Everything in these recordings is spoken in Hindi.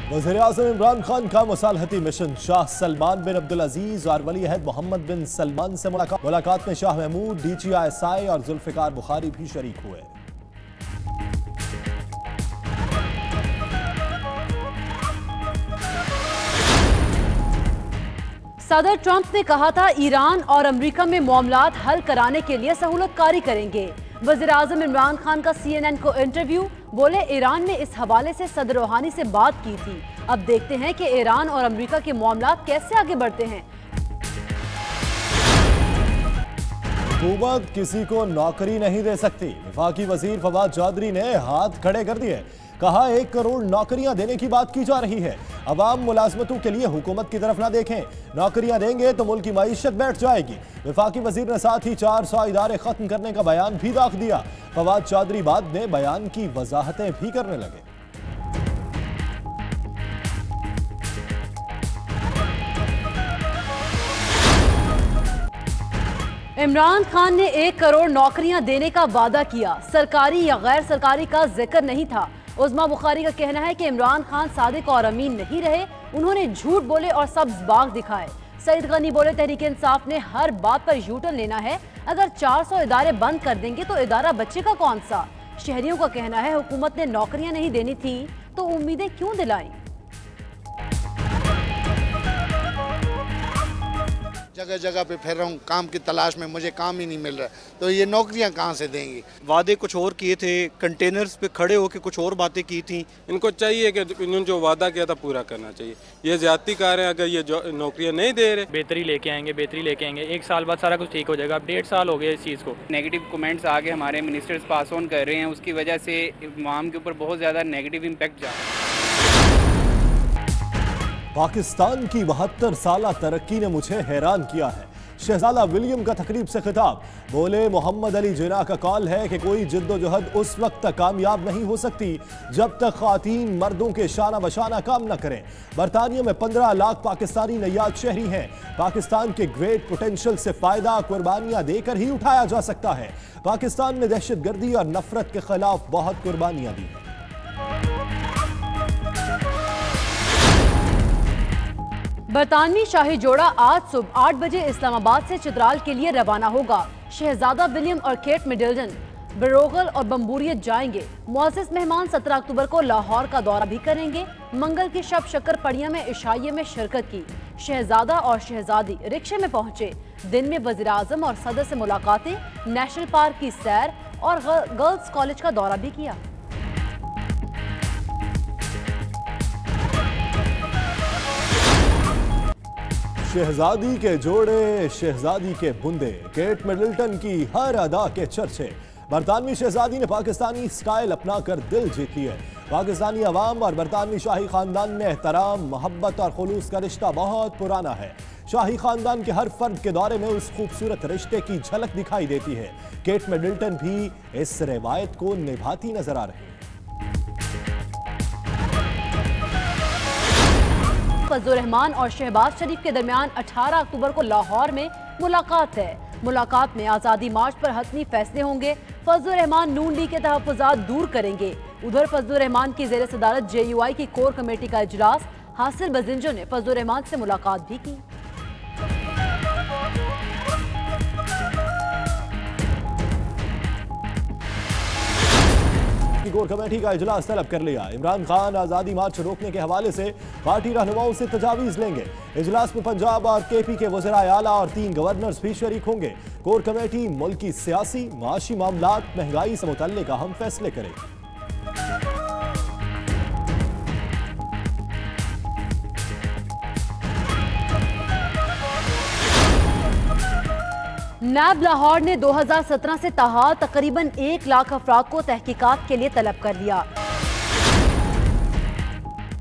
वज़ीर-ए-आज़म इमरान खान का मुसालहती मिशन। शाह सलमान बिन अब्दुल अजीज और वली अहद मोहम्मद बिन सलमान से मुलाकात में शाह महमूद, DGI और जुल्फ़िकार बुखारी भी शरीक हुए। सदर ट्रंप ने कहा था ईरान और अमेरिका में मामलात हल कराने के लिए सहूलतकारी करेंगे। वज़ीर-ए-आज़म इमरान खान का CNN को इंटरव्यू, बोले ईरान ने इस हवाले से सदर रूहानी से बात की थी। अब देखते हैं कि ईरान और अमेरिका के मामलात कैसे आगे बढ़ते हैं। हुकूमत किसी को नौकरी नहीं दे सकती। वफाकी वजीर फवाद चौधरी ने हाथ खड़े कर दिए। कहा 1 करोड़ नौकरियां देने की बात की जा रही है। अवाम मुलाजमतों के लिए हुकूमत की तरफ ना देखें। नौकरियां देंगे तो मुल्क की मईशत बैठ जाएगी। वफाकी वजीर ने साथ ही 400 इदारे खत्म करने का बयान भी दाख दिया। फवाद चौधरी बाद में बयान की वजाहतें भी करने लगे। इमरान खान ने 1 करोड़ नौकरियां देने का वादा किया। सरकारी या गैर सरकारी का जिक्र नहीं था। उज़मा बुखारी का कहना है कि इमरान खान सादिक और अमीन नहीं रहे, उन्होंने झूठ बोले और सब्ज बाग दिखाए। सईद गनी बोले तहरीक इंसाफ ने हर बात पर यूटर्न लेना है। अगर 400 इदारे बंद कर देंगे तो इदारा बचेगा कौन सा। शहरियों का कहना है हुकूमत ने नौकरियां नहीं देनी थी तो उम्मीदें क्यों दिलाई। जगह जगह पे फिर रहा हूँ काम की तलाश में, मुझे काम ही नहीं मिल रहा, तो ये नौकरियां कहाँ से देंगी। वादे कुछ और किए थे, कंटेनर्स पे खड़े होकर कुछ और बातें की थी। इनको चाहिए कि इन्होंने जो वादा किया था पूरा करना चाहिए। ये ज्यादती कार है, अगर ये नौकरियां नहीं दे रहे। बेहतरी लेके आएंगे 1 साल बाद सारा कुछ ठीक हो जाएगा। अब 1.5 साल हो गया इस चीज़ को। नेगेटिव कमेंट्स आगे हमारे मिनिस्टर्स पास ऑन कर रहे हैं, उसकी वजह से इमाम के ऊपर बहुत ज़्यादा नेगेटिव इम्पैक्ट जा रहा है। पाकिस्तान की 72 साला तरक्की ने मुझे हैरान किया है। शहजादा विलियम का तकरीब से खिताब, बोले मोहम्मद अली जिन्ना का कॉल है कि कोई जिद्दोजहद उस वक्त तक कामयाब नहीं हो सकती जब तक ख़वातीन मर्दों के शाना बशाना काम न करें। बरतानिया में 15 लाख पाकिस्तानी नयाद शहरी हैं। पाकिस्तान के ग्रेट पोटेंशियल से फायदा कुर्बानियां देकर ही उठाया जा सकता है। पाकिस्तान ने दहशतगर्दी और नफरत के खिलाफ बहुत कुर्बानियां दी हैं। बरतानवी शाही जोड़ा आज सुबह 8 बजे इस्लामाबाद से चित्राल के लिए रवाना होगा। शहजादा विलियम और केट मिडल्टन बरोगल और बम्बूरियत जाएंगे। मुअज़्ज़ज़ मेहमान 17 अक्टूबर को लाहौर का दौरा भी करेंगे। मंगल की शब शक्कर पड़िया में इशाइये में शिरकत की। शहजादा और शहजादी रिक्शे में पहुंचे। दिन में वज़ीर आज़म और सदर से मुलाकातें, नेशनल पार्क की सैर और गर्ल्स कॉलेज का दौरा भी किया। शहजादी के जोड़े, शहजादी के बुंदे, केट मिडल्टन की हर अदा के चर्चे। बरतानवी शहजादी ने पाकिस्तानी स्टाइल अपना कर दिल जीत लिया। पाकिस्तानी अवाम और बरतानवी शाही खानदान में एहतराम, मोहब्बत और खुलूस का रिश्ता बहुत पुराना है। शाही खानदान के हर फर्द के दौरे में उस खूबसूरत रिश्ते की झलक दिखाई देती है। केट मिडल्टन भी इस रिवायत को निभाती नजर आ रही है। फजलुर रहमान और शहबाज शरीफ के दरमियान 18 अक्टूबर को लाहौर में मुलाकात है। मुलाकात में आज़ादी मार्च पर हतमी फैसले होंगे। फजलुर रहमान नून लीग के तहफ़्फ़ुज़ात दूर करेंगे। उधर फजलुर रहमान की ज़ेर सदारत JUI की कोर कमेटी का इजलास। हासिल बजिंजो ने फजलुर रहमान से मुलाकात भी की। कोर कमेटी का इजलास तलब कर लिया। इमरान खान आज़ादी मार्च रोकने के हवाले से पार्टी रहनुमाओं से तजावीज़ लेंगे। इजलास में पंजाब और KP के वज़ीर आला और 3 गवर्नर्स भी शरीक होंगे। कोर कमेटी मुल्क की सियासी माशी मामलात, महंगाई से मुतल्लिक़ अहम फैसले करेगी। नैब लाहौर ने 2017 से ताहाल तकरीबन 1 लाख अफराद को तहकीकात के लिए तलब कर लिया।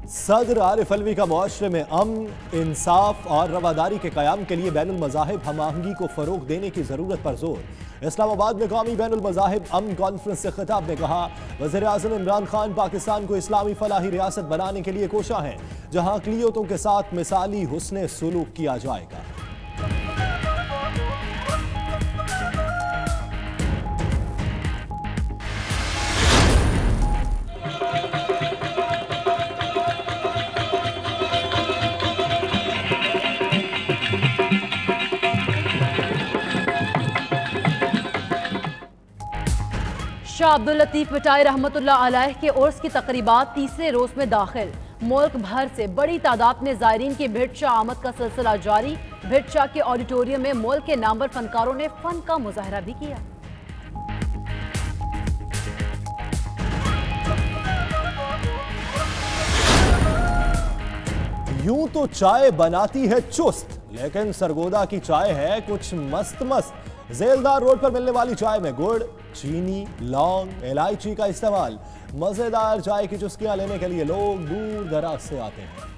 सदर आरिफ अलवी का मुआशरे में अमन, इंसाफ और रवादारी के क़याम के लिए बैनुल मज़ाहिब हम आहंगी को फ़रोग़ देने की ज़रूरत पर जोर। इस्लामाबाद में कौमी बैनुल मज़ाहिब अमन कॉन्फ्रेंस से खिताब में कहा, वज़ीर-ए-आज़म इमरान खान पाकिस्तान को इस्लामी फलाही रियासत बनाने के लिए कोशा हैं, जहाँ अक़लियतों के साथ मिसाली हुस्ने सुलूक किया जाएगा। शाह अब्दुल लतीफ मिठाई रहमतुल्लाह अलैह के उर्स की तकरीबात तीसरे रोज में दाखिल। मुल्क भर से बड़ी तादाद में ज़ायरीन की भिट शाह आमद का सिलसिला जारी। भिट शाह के ऑडिटोरियम में मुल्क के नामवर फनकारों ने फन का मुजाहरा भी किया। यूं तो चाय बनाती है चुस्त, लेकिन सरगोदा की चाय है कुछ मस्त मस्त। जेलदार रोड पर मिलने वाली चाय में गुड़, चीनी, लौंग, इलायची का इस्तेमाल। मजेदार चाय की चुस्कियां लेने के लिए लोग दूर दराज से आते हैं।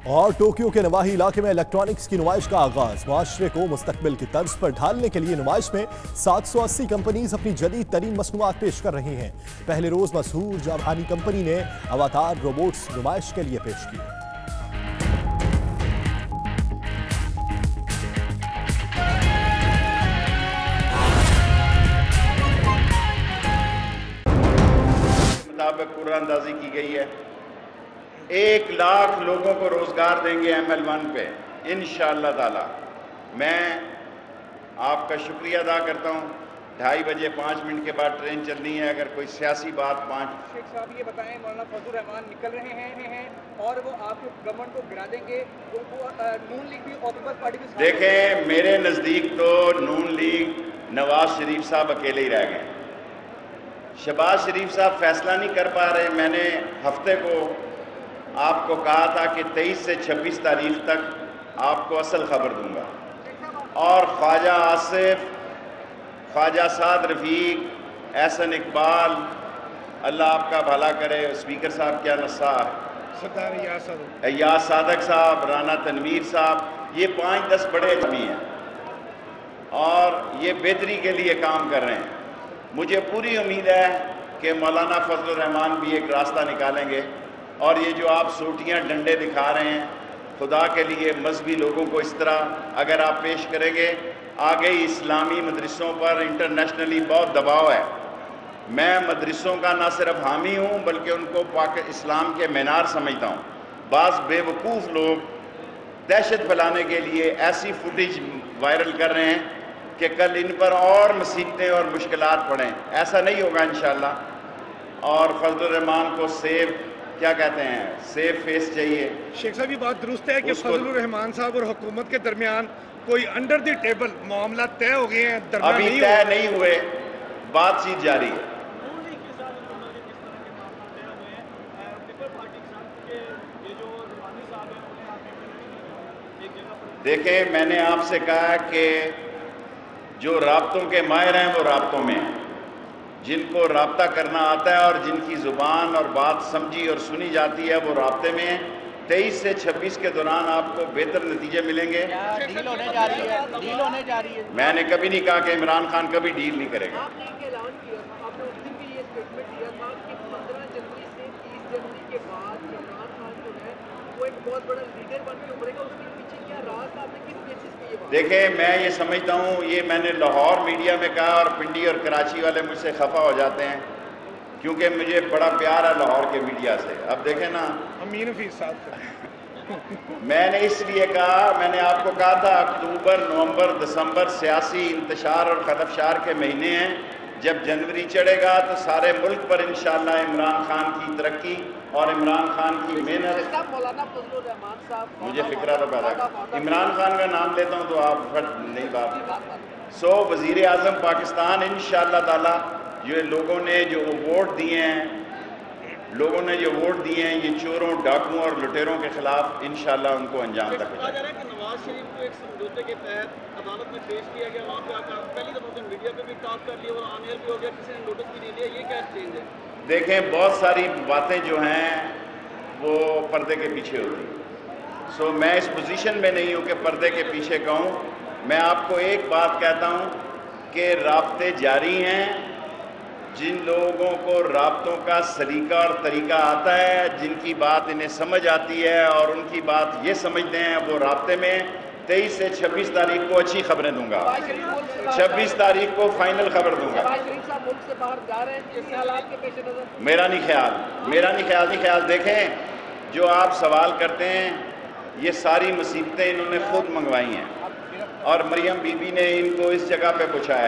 और टोक्यो के नवाही इलाके में इलेक्ट्रॉनिक्स की नुमाइश का आगाज। माशरे को मुस्तकबिल की तर्ज पर ढालने के लिए नुमाइश में 780 कंपनीज अपनी जदीद तरीन मसनूआत पेश कर रही हैं। पहले रोज मशहूर जापानी कंपनी ने अवतार रोबोट्स नुमाइश के लिए पेश किए। मुताबिक कुरानंदाजी की गई है। 1 लाख लोगों को रोजगार देंगे ML1 पे इंशाअल्लाह ताला। मैं आपका शुक्रिया अदा करता हूँ। 2:30 बजे 5 मिनट के बाद ट्रेन चलनी है। अगर कोई सियासी बात शेख साहब ये बताएं, मौलाना फजलुर रहमान निकल रहे हैं और वो आपके गवर्नमेंट को गिरा देंगे। वो नून लीग भी और पीपल्स पार्टी भी। देखें, मेरे नज़दीक तो नून लीग नवाज शरीफ साहब अकेले ही रह गए। शहबाज शरीफ साहब फैसला नहीं कर पा रहे। मैंने हफ्ते को आपको कहा था कि 23 से 26 तारीख तक आपको असल खबर दूंगा। और ख्वाजा आसिफ, ख्वाजा साद रफ़ीक, एहसन इकबाल, अल्लाह आपका भला करे, स्पीकर साहब क्या नस्सा, सरदार यास सादक साहब, राना तनवीर साहब, ये 5-10 बड़े आदमी हैं और ये बेहतरी के लिए काम कर रहे हैं। मुझे पूरी उम्मीद है कि मौलाना फजलुर रहमान भी एक रास्ता निकालेंगे। और ये जो आप सोटियाँ डंडे दिखा रहे हैं, खुदा के लिए मजहबी लोगों को इस तरह अगर आप पेश करेंगे, आगे इस्लामी मदरसों पर इंटरनेशनली बहुत दबाव है। मैं मदरसों का ना सिर्फ हामी हूँ बल्कि उनको पाक इस्लाम के मीनार समझता हूँ। बाज़ बेवकूफ़ लोग दहशत फैलाने के लिए ऐसी फुटेज वायरल कर रहे हैं कि कल इन पर और मुसीबतें और मुश्किलात पड़ें। ऐसा नहीं होगा इंशाअल्लाह। और फजलुर रहमान को क्या कहते हैं, सेफ फेस चाहिए। शेख साहब ये बात दुरुस्त है कि फजलुर रहमान साहब और हुकूमत के दरमियान कोई अंडर द टेबल मामला तय हो गए हैं? अभी तय नहीं हुए, बातचीत जारी है। देखें, मैंने आपसे कहा कि जो राब्तों के माहिर हैं वो राब्तों में हैं, जिनको राब्ता करना आता है और जिनकी ज़ुबान और बात समझी और सुनी जाती है वो राब्ते में हैं। 23 से 26 के दौरान आपको बेहतर नतीजे मिलेंगे। डील होने जा रही है। मैंने कभी नहीं कहा कि इमरान खान कभी डील नहीं करेगा। आपने एक ऐलान किया था, आपने उस दिन भी ये स्टेटमेंट दिया था कि 15 जनवरी से 30 जनवरी के बाद इमरान खान जो है वो एक बहुत बड़ा लीडर बन के उभरेगा। उसके पीछे क्या राज, आपने किस बेसिस पे ये बात? देखें, मैं ये समझता हूँ, ये मैंने लाहौर मीडिया में कहा और पिंडी और कराची वाले मुझसे खफा हो जाते हैं क्योंकि मुझे बड़ा प्यार है लाहौर के मीडिया से। अब देखें ना, अमीन हफीज साहब मैंने इसलिए कहा, मैंने आपको कहा था अक्टूबर, नवंबर, दिसंबर सियासी इंतशार और खदफशार के महीने हैं। जब जनवरी चढ़ेगा तो सारे मुल्क पर इंशाअल्लाह इमरान खान की तरक्की और इमरान खान की मेहनत। मुझे फिक्रा तो पैदा, इमरान खान का नाम लेता हूँ तो आप नहीं बात। वज़ीर आज़म पाकिस्तान इंशाअल्लाह ताला ये लोगों ने जो वोट दिए हैं, ये चोरों, डाकुओं और लुटेरों के खिलाफ इंशाअल्लाह उनको अंजाम तक पहुंचाएंगे। नवाज शरीफ को एक समझौते के तहत अदालत में पेश किया गया, वहाँ पे आकर पहली दफा मीडिया पे भी टॉक कर लिया और ऑन-एयर भी हो गया, किसी ने नोटिस भी नहीं लिया। ये क्या चेंज है? देखें, बहुत सारी बातें जो हैं वो पर्दे के पीछे होती हैं। मैं इस पोजीशन में नहीं हूँ कि पर्दे के पीछे कहूँ। मैं आपको एक बात कहता हूँ कि राब्ते जारी हैं। जिन लोगों को राब्तों का सलीका और तरीका आता है, जिनकी बात इन्हें समझ आती है और उनकी बात ये समझते हैं, वो राब्ते में 23 से 26 तारीख को अच्छी खबरें दूंगा। 26 तारीख को फाइनल खबर दूंगा। मेरा नहीं ख्याल। देखें, जो आप सवाल करते हैं ये सारी मुसीबतें इन्होंने खुद मंगवाई हैं और मरियम बीबी ने इनको इस जगह पे पहुँचाया है।